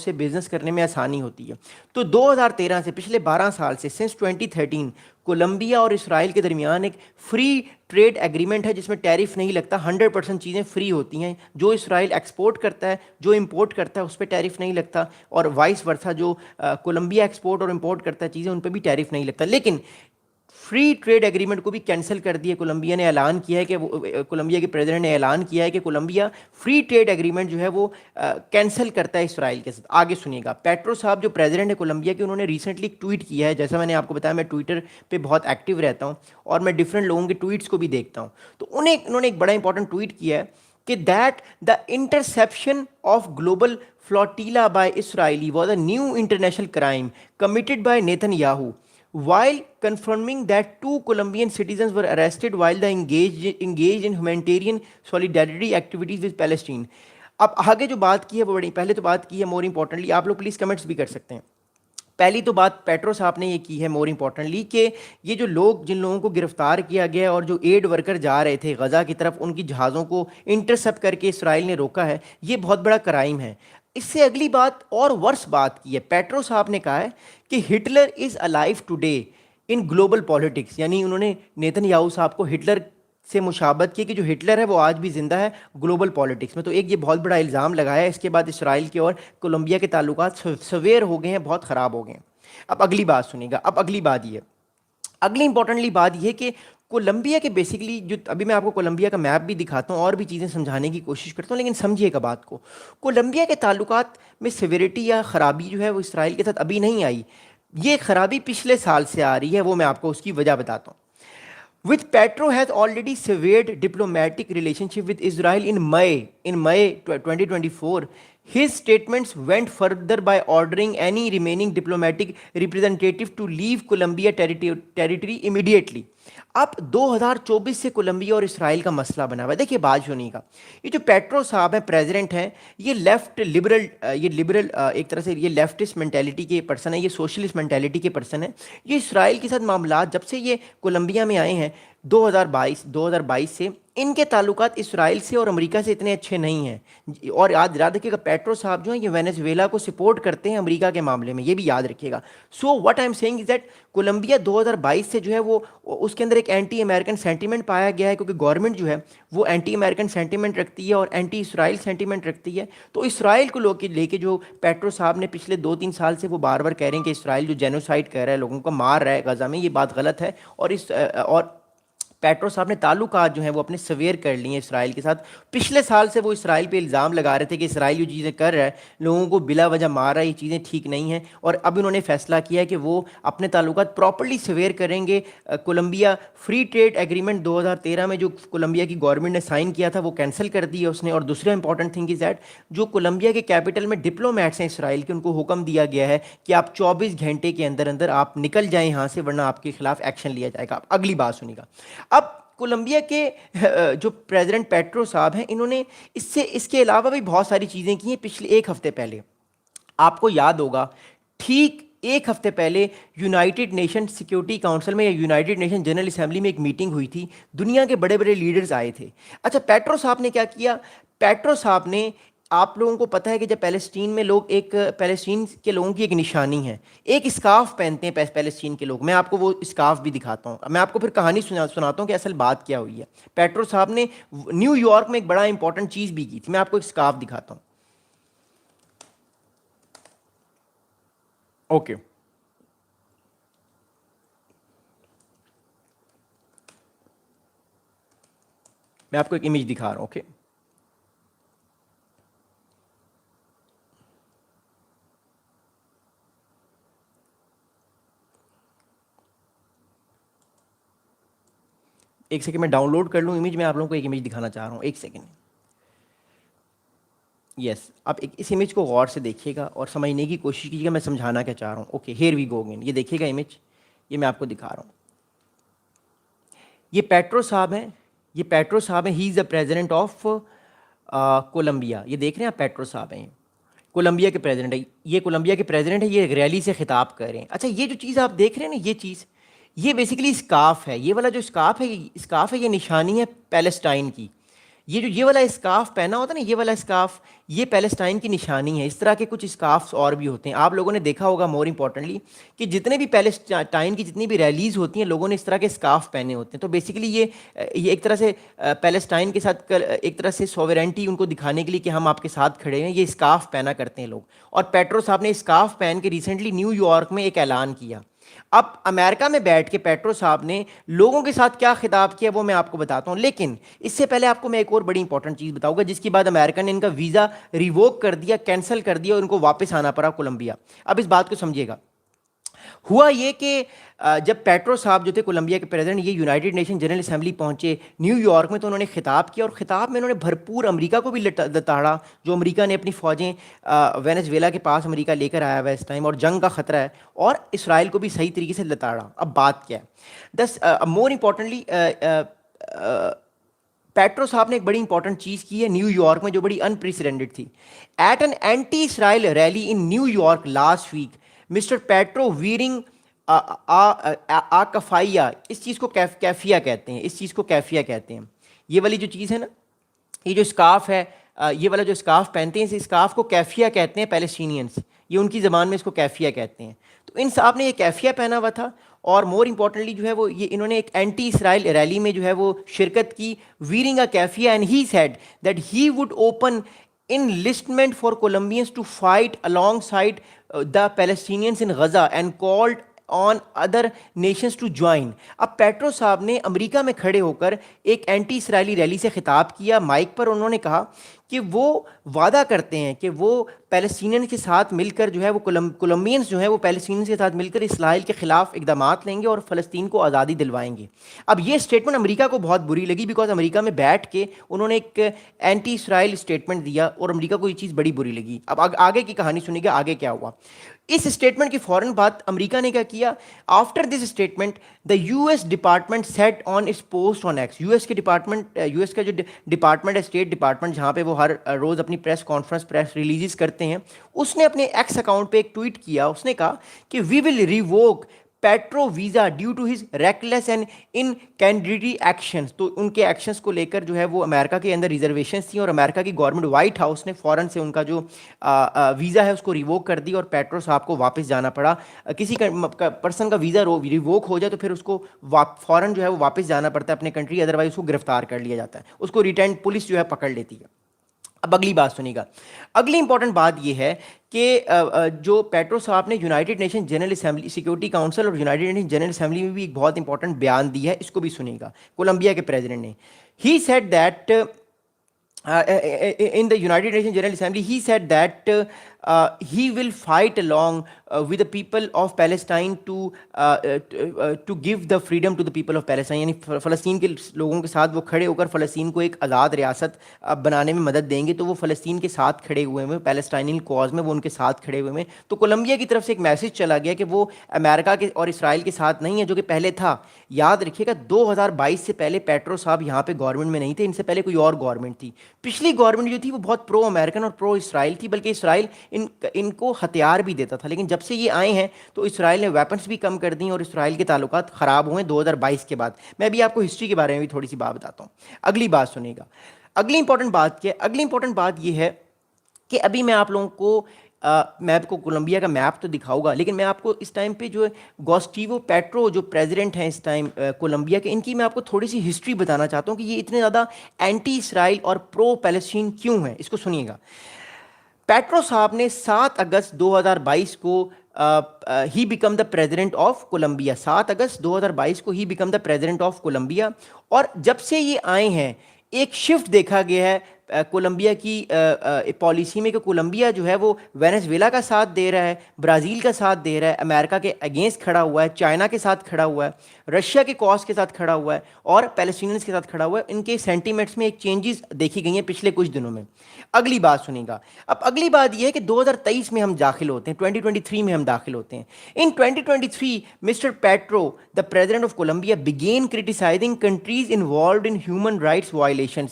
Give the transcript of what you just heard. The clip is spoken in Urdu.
سے بزنس کرنے میں آسانی ہوتی ہے. تو 2013 سے پچھلے 12 سال سے سنس 2013 کولمبیا اور اسرائیل کے درمیان ایک فری ٹریڈ ایگریمنٹ ہے جس میں ٹیرف نہیں لگتا. 100% چیزیں فری ہوتی ہیں. جو اسرائیل ایکسپورٹ کرتا ہے جو امپورٹ کرتا ہے اس پہ ٹیرف نہیں لگتا, اور وائس ورثہ جو کولمبیا ایکسپورٹ اور امپورٹ کرتا ہے چیزیں ان پہ بھی ٹیرف نہیں لگتا. لیکن فری ٹریڈ ایگریمنٹ کو بھی کینسل کر دیا. کولمبیا نے اعلان کیا ہے کہ کولمبیا کے پریزیڈنٹ نے اعلان کیا ہے کہ کولمبیا فری ٹریڈ ایگریمنٹ جو ہے وہ کینسل کرتا ہے اسرائیل کے ساتھ. آگے سنیے گا, پیٹرو صاحب جو پریزیڈنٹ ہے کولمبیا کے, انہوں نے ریسنٹلی ایک ٹویٹ کیا ہے. جیسا میں نے آپ کو بتایا میں ٹویٹر پہ بہت ایکٹیو رہتا ہوں اور میں ڈفرینٹ لوگوں کے ٹویٹس کو بھی دیکھتا ہوں. تو انہوں نے ایک بڑا انپورٹنٹ ٹویٹ کیا ہے کہ that the interception of global flotilla by Israeli was a new international crime committed by Nitin Yahoo while confirming that 2 Colombian citizens were arrested while they engaged in humanitarian solidarity activities with Palestine. اب آگے جو بات کی ہے وہ بڑی, پہلے تو بات کی ہے مور امپورٹنٹلی, آپ لوگ پلیز کمنٹس بھی کر سکتے ہیں. پہلی تو بات پیٹرو صاحب نے یہ کی ہے مور امپورٹنٹلی کہ یہ جو لوگ جن لوگوں کو گرفتار کیا گیا اور جو ایڈ ورکر جا رہے تھے غزہ کی طرف, ان کی جہازوں کو انٹرسپٹ کر کے اسرائیل نے روکا ہے, یہ بہت بڑا کرائم ہے. اس سے اگلی بات اور ورس بات کی ہے. پیٹرو صاحب نے کہا ہے کہ Hitler is alive today in global politics, یعنی انہوں نے نیتن یاہو صاحب کو ہٹلر سے مشابہت کی کہ جو ہٹلر ہے وہ آج بھی زندہ ہے گلوبل پالیٹکس میں. تو ایک یہ بہت بڑا الزام لگایا ہے. اس کے بعد اسرائیل کے اور کولمبیا کے تعلقات سویر ہو گئے ہیں, بہت خراب ہو گئے ہیں. اب اگلی بات سنیے گا. اب اگلی بات یہ, اگلی امپورٹنٹلی بات یہ کہ کولمبیا کے بیسکلی جو ابھی میں آپ کو کولمبیا کا میپ بھی دکھاتا ہوں اور بھی چیزیں سمجھانے کی کوشش کرتا ہوں, لیکن سمجھیے گا بات کو. کولمبیا کے تعلقات میں سیویرٹی یا خرابی جو ہے وہ اسرائیل کے ساتھ ابھی نہیں آئی, یہ خرابی پچھلے سال سے آ رہی ہے. وہ میں آپ کو اس کی وجہ بتاتا ہوں. With Petro has already severed diplomatic relationship with Israel in May 2024. His statements went further by ordering any remaining diplomatic representative to leave Colombia territory immediately. اب 2024 سے کولمبیا اور اسرائیل کا مسئلہ بنا ہوا ہے. دیکھیے بات سنیے گا, یہ جو پیٹرو صاحب ہیں پریزیڈنٹ ہیں, یہ لبرل ایک طرح سے یہ لیفٹسٹ مینٹیلٹی کے پرسن ہے, یہ سوشلسٹ مینٹیلٹی کے پرسن ہے. یہ اسرائیل کے ساتھ معاملات جب سے یہ کولمبیا میں آئے ہیں 2022 سے, ان کے تعلقات اسرائیل سے اور امریکہ سے اتنے اچھے نہیں ہیں. اور یاد رکھیے گا پیٹرو صاحب جو ہیں یہ وینیزویلا کو سپورٹ کرتے ہیں امریکہ کے معاملے میں, یہ بھی یاد رکھیے گا. So what I am seeing is that Colombia 2022 سے جو ہے وہ اس کے اندر ایک اینٹی امریکن سینٹیمنٹ پایا گیا ہے, کیونکہ گورنمنٹ جو ہے وہ اینٹی امریکن سینٹیمنٹ رکھتی ہے اور اینٹی اسرائیل سینٹیمنٹ رکھتی ہے. تو اسرائیل کو لے کے جو پیٹرو صاحب نے پچھلے 2-3 سال سے وہ بار بار کہہ رہے ہیں کہ اسرائیل جو جینوسائڈ کر رہا ہے, لوگوں کو مار رہا ہے غزہ میں, یہ بات غلط ہے. اور پیٹرو صاحب نے تعلقات جو ہیں وہ اپنے سویر کر لیے ہیں اسرائیل کے ساتھ. پچھلے سال سے وہ اسرائیل پہ الزام لگا رہے تھے کہ اسرائیل جو چیزیں کر رہا ہے لوگوں کو بلا وجہ مار رہا ہے, یہ چیزیں ٹھیک نہیں ہیں. اور اب انہوں نے فیصلہ کیا ہے کہ وہ اپنے تعلقات پراپرلی سویر کریں گے. کولمبیا فری ٹریڈ ایگریمنٹ 2013 میں جو کولمبیا کی گورنمنٹ نے سائن کیا تھا وہ کینسل کر دیا اس نے. اور دوسرا امپورٹنٹ تھنگ از دیٹ جو کولمبیا کے کیپٹل میں ڈپلومیٹس ہیں اسرائیل کے, ان کو حکم دیا گیا ہے کہ آپ 24 گھنٹے کے اندر اندر آپ نکل جائیں یہاں سے, ورنہ آپ کے خلاف ایکشن لیا جائے گا. اگلی بات سنیے گا. اب کولمبیا کے جو پریزیڈنٹ پیٹرو صاحب ہیں انہوں نے اس کے علاوہ بھی بہت ساری چیزیں کی ہیں. پچھلے ایک ہفتے پہلے آپ کو یاد ہوگا, ٹھیک ایک ہفتے پہلے یونائٹڈ نیشن سیکیورٹی کاؤنسل میں یا یونائٹڈ نیشن جنرل اسمبلی میں ایک میٹنگ ہوئی تھی, دنیا کے بڑے بڑے لیڈرز آئے تھے. اچھا پیٹرو صاحب نے کیا کیا, پیٹرو صاحب نے, آپ لوگوں کو پتہ ہے کہ جب پیلسٹین میں لوگ پیلسٹین کے لوگوں کی ایک نشانی ہے, ایک اسکارف پہنتے ہیں پیلسٹین کے لوگ. میں آپ کو وہ اسکارف بھی دکھاتا ہوں, میں آپ کو پھر کہانی سناتا ہوں کہ اصل بات کیا ہوئی ہے. پیٹرو صاحب نے نیو یارک میں ایک بڑا امپورٹنٹ چیز بھی کی تھی, میں آپ کو ایک اسکارف دکھاتا ہوں. اوکے میں آپ کو ایک امیج دکھا رہا ہوں. اوکے ایک سیکنڈ میں ڈاؤن لوڈ کر لوں امیج, میں آپ لوگوں کو ایک امیج دکھانا چاہ رہا ہوں. ایک سیکنڈ. یس, اب اس امیج کو غور سے دیکھیے گا اور سمجھنے کی کوشش کیجیے گا میں سمجھانا کیا چاہ رہا ہوں. Okay here we go again. یہ دیکھیے گا امیج, یہ میں آپ کو دکھا رہا ہوں. یہ پیٹرو صاحب ہیں, یہ پیٹرو صاحب ہیں, ہی از دا پریزیڈنٹ آف کولمبیا. یہ دیکھ رہے ہیں آپ, پیٹرو صاحب ہیں کولمبیا کے پریزیڈنٹ ہے. یہ کولمبیا کے پریزیڈنٹ ہے, یہ ایک ریلی سے خطاب کر رہے ہیں. اچھا یہ جو چیز آپ دیکھ رہے ہیں نا, یہ چیز یہ بیسیکلی اسکارف ہے. یہ والا جو اسکارف ہے یہ نشانی ہے پیلسٹائن کی. یہ والا اسکارف پہنا ہوتا ہے نا، یہ والا اسکارف، یہ پیلسٹائن کی نشانی ہے. اس طرح کے کچھ اسکارفس اور بھی ہوتے ہیں. آپ لوگوں نے دیکھا ہوگا مور امپورٹنٹلی کہ جتنے بھی پیلسٹائن کی جتنی بھی ریلیز ہوتی ہیں لوگوں نے اس طرح کے اسکارف پہنے ہوتے ہیں. تو بیسیکلی یہ ایک طرح سے پیلسٹائن کے ساتھ ایک طرح سے سوورینٹی ان کو دکھانے کے لیے کہ ہم آپ کے ساتھ کھڑے ہیں، یہ اسکارف پہنا کرتے ہیں لوگ. اور پیٹرو صاحب نے اسکارف پہن کے ریسنٹلی نیو یارک میں ایک اعلان کیا. اب امریکہ میں بیٹھ کے پیٹرو صاحب نے لوگوں کے ساتھ کیا خطاب کیا وہ میں آپ کو بتاتا ہوں، لیکن اس سے پہلے آپ کو میں ایک اور بڑی انپورٹنٹ چیز بتاؤں گا جس کے بعد امریکہ نے ان کا ویزا ریووک کر دیا، کینسل کر دیا اور ان کو واپس آنا پڑا کولمبیا. اب اس بات کو سمجھیے گا. ہوا یہ کہ جب پیٹرو صاحب جو تھے کولمبیا کے پریزیڈنٹ، یہ یونائٹڈ نیشن جنرل اسمبلی پہنچے نیو یارک میں، تو انہوں نے خطاب کیا اور خطاب میں انہوں نے بھرپور امریکہ کو بھی لتاڑا. جو امریکہ نے اپنی فوجیں وینزویلا کے پاس امریکہ لے کر آیا ہوا ہے اس ٹائم اور جنگ کا خطرہ ہے، اور اسرائیل کو بھی صحیح طریقے سے لتاڑا. اب بات کیا ہے، مور امپورٹنٹلی پیٹرو صاحب نے ایک بڑی انپورٹنٹ چیز کی ہے نیو یارک میں جو بڑی انپریسیڈنٹڈ تھی. At an anti Israel rally in New York last week Mr Petro wearing keffiyeh, اس چیز کو کیفیہ کہتے ہیں، اس چیز کو کیفیہ کہتے ہیں. یہ والی جو چیز ہے نا، یہ جو اسکارف ہے، یہ والا جو اسکارف پہنتے ہیں اس اسکارف کو کیفیہ کہتے ہیں پیلسٹینینس، یہ ان کی زبان میں اس کو کیفیہ کہتے ہیں. تو ان صاحب نے یہ کیفیہ پہنا ہوا تھا اور مور امپورٹنٹلی جو ہے وہ یہ انہوں نے ایک اینٹی اسرائیل ریلی میں جو ہے وہ شرکت کی، wearing a keffiyeh, and he said that he would open enlistment for Colombians to fight alongside the Palestinians in Gaza and called on other nations to join. اب پیٹرو صاحب نے امریکہ میں کھڑے ہو کر ایک اینٹی اسرائیلی ریلی سے خطاب کیا مائک پر. انہوں نے کہا کہ وہ وعدہ کرتے ہیں کہ وہ پیلسٹینین کے ساتھ مل کر جو ہے وہ کولمبینس جو ہیں وہ پیلسٹینین کے ساتھ مل کر اسرائیل کے خلاف اقدامات لیں گے اور فلسطین کو آزادی دلوائیں گے. اب یہ اسٹیٹمنٹ امریکہ کو بہت بری لگی بیکاز امریکہ میں بیٹھ کے انہوں نے ایک اینٹی اسرائیل اسٹیٹمنٹ دیا اور امریکہ کو یہ چیز بڑی بری لگی. اب آگے کی کہانی سنیے گا آگے کیا ہوا. اس اسٹیٹمنٹ کی فوراً بعد امریکہ نے کیا کیا، after this statement the U S department set on its post on X. U S کا جو ڈپارٹمنٹ ہے، اسٹیٹ ڈپارٹمنٹ، جہاں پہ وہ ہر روز اپنی پریس کانفرنس پریس ریلیزز کرتے ہیں، اس نے اپنے ایکس اکاؤنٹ پہ ایک ٹویٹ کیا. اس نے کہا کہ we will revoke Petro visa due to his reckless and incendiary actions. تو ان کے ایکشنز کو لے کر جو ہے وہ امریکہ کے اندر ریزرویشنز تھیں اور امریکہ کی گورنمنٹ وائٹ ہاؤس نے فوراً سے ان کا جو ویزا ہے اس کو ریووک کر دی اور پیٹرو صاحب کو واپس جانا پڑا. کسی پرسن کا ویزا ریووک ہو جائے تو پھر اس کو فوراً جو ہے وہ واپس جانا پڑتا ہے اپنے کنٹری، ادروائز اس کو گرفتار کر لیا جاتا ہے، اس کو ریٹرن پولیس جو ہے پکڑ لیتی ہے. اب اگلی بات سنیے گا. اگلی امپورٹنٹ بات یہ ہے کہ جو پیٹرو صاحب نے United nation general assembly security council اور یونائٹڈ نیشن جنرل اسمبلی میں بھی ایک بہت امپورٹنٹ بیان دی ہے، اس کو بھی سنیے گا. کولمبیا کے پریزیڈنٹ نے ہی said that in the United Nations General Assembly, he said that he will fight along with the people of Palestine to give the freedom to the people of Palestine. یعنی فلسطین کے لوگوں کے ساتھ وہ کھڑے ہو کر فلسطین کو ایک آزاد ریاست بنانے میں مدد دیں گے. تو وہ فلسطین کے ساتھ کھڑے ہوئے ہیں، پیلسٹائنین کاز میں وہ ان کے ساتھ کھڑے ہوئے ہیں. تو کولمبیا کی طرف سے ایک میسج چلا گیا کہ وہ امریکہ کے اور اسرائیل کے ساتھ نہیں ہے جو کہ پہلے تھا. یاد رکھیے گا 2022 سے پہلے پیٹرو صاحب یہاں پہ گورنمنٹ میں نہیں تھے، ان سے پہلے کوئی اور گورنمنٹ تھی. پچھلی گورنمنٹ جو تھی وہ بہت پرو امریکن اور پرو اسرائیل تھی، بلکہ اسرائیل ان کو ہتھیار بھی دیتا تھا. لیکن جب سے یہ آئے ہیں تو اسرائیل نے ویپنس بھی کم کر دیں اور اسرائیل کے تعلقات خراب ہوئے 2022 کے بعد. میں بھی آپ کو ہسٹری کے بارے میں بھی تھوڑی سی بات بتاتا ہوں. اگلی بات سنیے گا. اگلی امپورٹنٹ بات کیا ہے؟ اگلی امپورٹنٹ بات یہ ہے کہ ابھی میں آپ لوگوں کو میں آپ کو کولمبیا کا میپ تو دکھاؤں گا، لیکن میں آپ کو اس ٹائم پہ جو گوسٹیو پیٹرو جو پریزیڈنٹ ہیں اس ٹائم کولمبیا کے، ان کی میں آپ کو تھوڑی سی ہسٹری بتانا چاہتا ہوں کہ یہ اتنے زیادہ اینٹی اسرائیل اور پرو پیلسٹین کیوں ہیں. اس کو سنیے گا. پیٹرو صاحب نے 7 اگست 2022 کو he become the president of Columbia. 7 اگست 2022 کو he become the president of Columbia. اور جب سے یہ آئے ہیں ایک شفٹ دیکھا گیا ہے کولمبیا کی پالیسی میں کہ کولمبیا جو ہے وہ وینزویلا کا ساتھ دے رہا ہے، برازیل کا ساتھ دے رہا ہے، امریکہ کے اگینسٹ کھڑا ہوا ہے، چائنا کے ساتھ کھڑا ہوا ہے، رشیا کے کاز کے ساتھ کھڑا ہوا ہے اور پیلسٹینینس کے ساتھ کھڑا ہوا ہے. ان کے سینٹیمنٹس میں ایک چینجز دیکھی گئی ہیں پچھلے کچھ دنوں میں. اگلی بات سنیں گا. اب اگلی بات یہ ہے کہ 2023 میں ہم داخل ہوتے ہیں، 2023 میں ہم داخل ہوتے ہیں. In 2023 mister Petro the president of Colombia began criticizing countries involved in human rights violations.